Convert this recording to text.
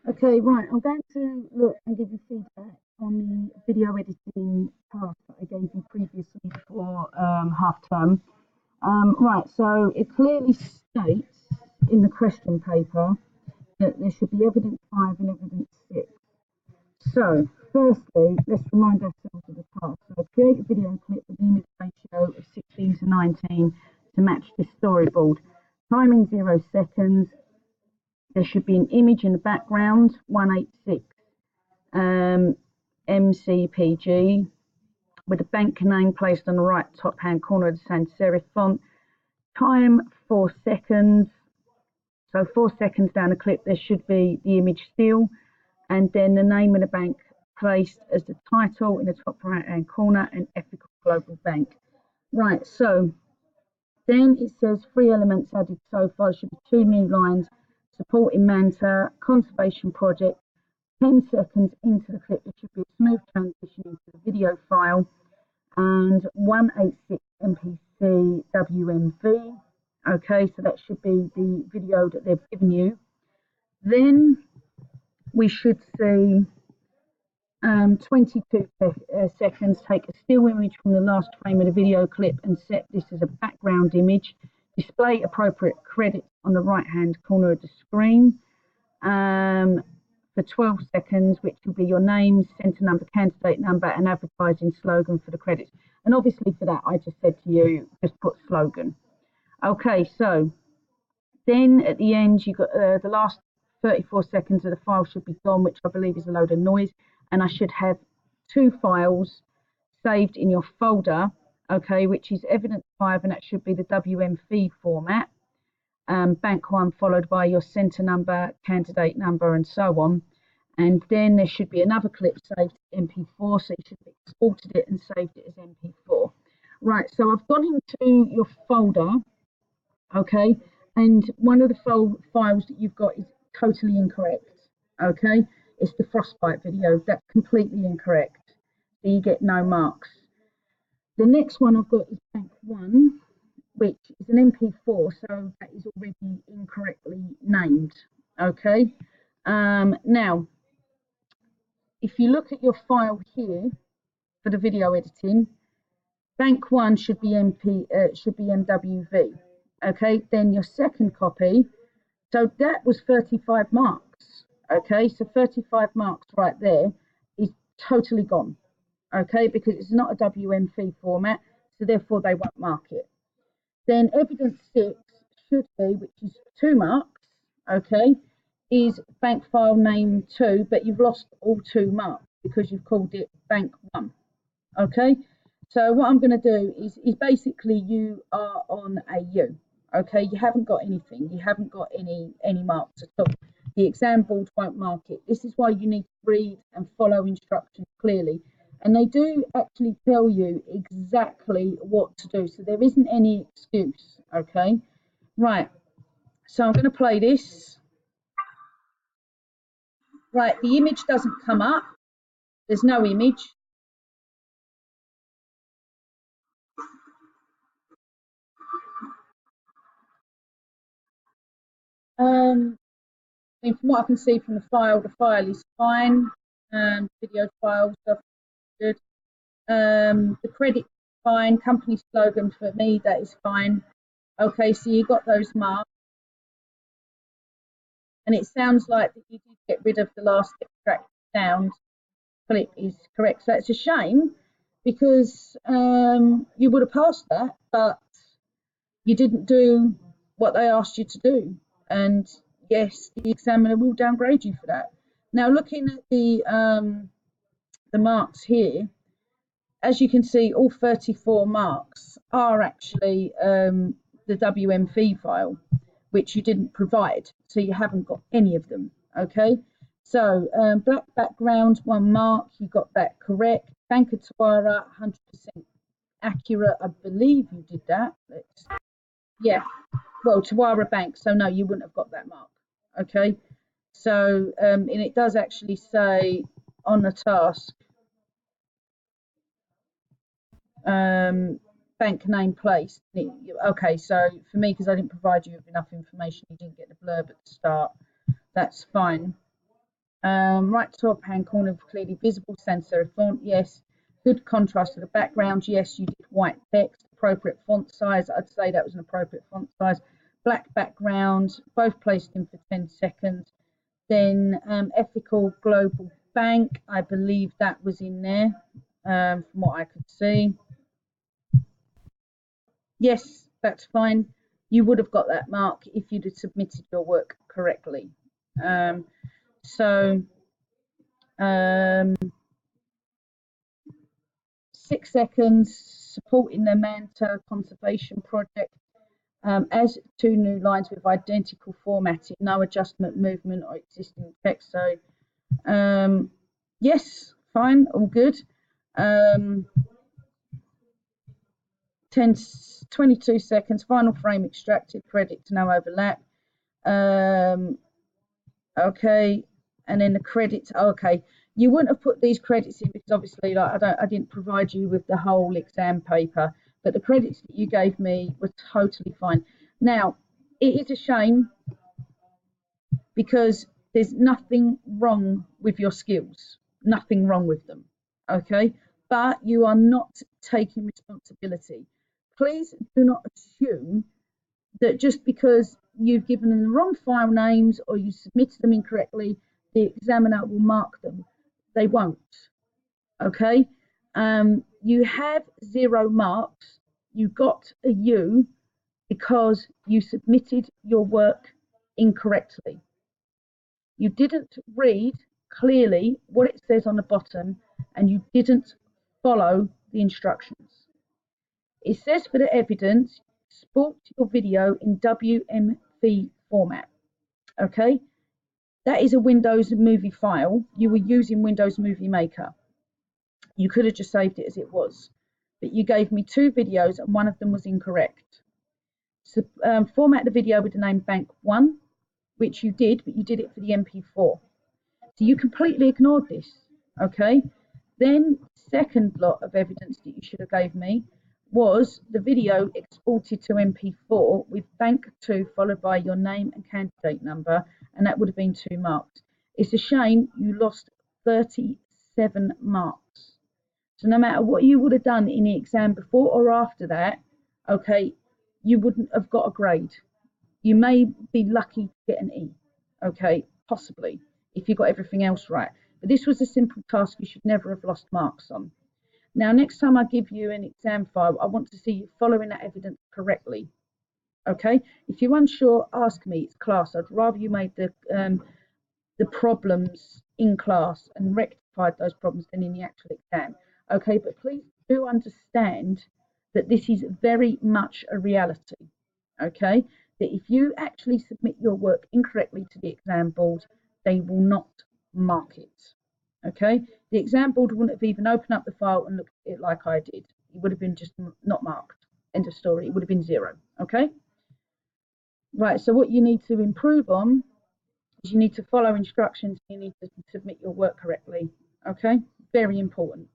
Okay, right. I'm going to look and give you feedback on the video editing task that I gave you previously for half term. Right, so it clearly states in the question paper that there should be evidence 5 and evidence 6. So, firstly, let's remind ourselves of the task. So, create a video clip with an image ratio of 16 to 19 to match this storyboard. Timing 0 seconds. There should be an image in the background, 186 MCPG, with a bank name placed on the right top hand corner of the sans serif font. Time 4 seconds. So 4 seconds down the clip, there should be the image still, and then the name of the bank placed as the title in the top right hand corner, and Ethical Global Bank. Right, so then it says 3 elements added so far. There should be 2 new lines supporting Manta conservation project. 10 seconds into the clip, there should be a smooth transition into the video file, and 186 MPC WMV. Okay, so that should be the video that they've given you. Then we should see 22 seconds, take a still image from the last frame of the video clip and set this as a background image. Display appropriate credits on the right hand corner of the screen for 12 seconds, which will be your name, centre number, candidate number, and advertising slogan for the credits. And obviously for that, I just said to you, just put slogan. Okay, so then at the end, you've got the last 34 seconds of the file should be gone, which I believe is a load of noise. And I should have 2 files saved in your folder, okay, which is evidence 5, and that should be the WMV format. Bank 1 followed by your centre number, candidate number, and so on. And then there should be another clip saved MP4, so you should have exported it and saved it as MP4. Right, so I've gone into your folder, okay, and one of the files that you've got is totally incorrect, okay. It's the frostbite video. That's completely incorrect, so you get no marks. The next one I've got is bank 1, which is an MP4, so that is already incorrectly named, okay. Now, if you look at your file here for the video editing, bank 1 should be MWV, okay. Then your second copy, so that was 35 marks, okay. So 35 marks right there is totally gone, okay, because it's not a WMV format, so therefore they won't mark it. Then evidence 6 should be, which is 2 marks, okay, is bank file name 2, but you've lost all 2 marks because you've called it bank 1, okay. So what I'm going to do is basically you are on a U, okay. You haven't got anything, you haven't got any marks at all. The exam board won't mark it. This is why you need to read and follow instructions clearly, and they do actually tell you exactly what to do, so there isn't any excuse, okay. Right, so I'm going to play this. Right, the image doesn't come up, there's no image. From what I can see from the file is fine. Video file stuff good. The credit fine. Company slogan for me, that is fine. Okay, so you got those marks, and it sounds like that you did get rid of the last extract sound. Clip is correct. So it's a shame because you would have passed that, but you didn't do what they asked you to do, and yes, the examiner will downgrade you for that. Now, looking at the marks here, as you can see, all 34 marks are actually the WMV file, which you didn't provide, so you haven't got any of them, okay. So black background, 1 mark, you got that correct. Bank of Tawara, 100% accurate, I believe you did that. Yeah, well, Tawara Bank, so no, you wouldn't have got that mark, okay. So and it does actually say on the task bank name place. Okay, so for me, because I didn't provide you with enough information, you didn't get the blurb at the start, that's fine. Right top hand corner clearly visible, sans serif font, yes. Good contrast to the background, yes. You did white text, appropriate font size, I'd say that was an appropriate font size. Black background, both placed in for 10 seconds. Then ethical global bank, I believe that was in there from what I could see. Yes, that's fine. You would have got that mark if you'd have submitted your work correctly. So 6 seconds, supporting the Manta conservation project. As 2 new lines with identical formatting, no adjustment, movement, or existing text. So yes, fine, all good. 22 seconds, final frame extracted, credits, no overlap. Okay, and then the credits. Okay, you wouldn't have put these credits in because obviously, like I didn't provide you with the whole exam paper, but the credits that you gave me were totally fine. Now, it is a shame because there's nothing wrong with your skills, nothing wrong with them. Okay, but you are not taking responsibility. Please do not assume that just because you've given them the wrong file names or you submitted them incorrectly, the examiner will mark them. They won't. Okay. You have 0 marks. You got a U because you submitted your work incorrectly. You didn't read clearly what it says on the bottom and you didn't follow the instructions. It says for the evidence, export your video in WMV format. Okay, that is a Windows Movie file. You were using Windows Movie Maker. You could have just saved it as it was, but you gave me 2 videos and one of them was incorrect. So format the video with the name Bank 1, which you did, but you did it for the MP4. So you completely ignored this. Okay, then second lot of evidence that you should have gave me was the video exported to MP4 with Bank 2 followed by your name and candidate number, and that would have been 2 marks. It's a shame you lost 37 marks. So no matter what you would have done in the exam before or after that, okay, you wouldn't have got a grade. You may be lucky to get an E, okay, possibly, if you got everything else right. But this was a simple task you should never have lost marks on. Now, next time I give you an exam file, I want to see you following that evidence correctly. Okay? If you're unsure, ask me. It's class. I'd rather you made the problems in class and rectified those problems than in the actual exam. Okay? But please do understand that this is very much a reality. Okay? That if you actually submit your work incorrectly to the exam board, they will not mark it. Okay, the exam board wouldn't have even opened up the file and looked at it like I did. It would have been just not marked. End of story. It would have been 0. Okay, right. So what you need to improve on is you need to follow instructions. You need to submit your work correctly. Okay, very important.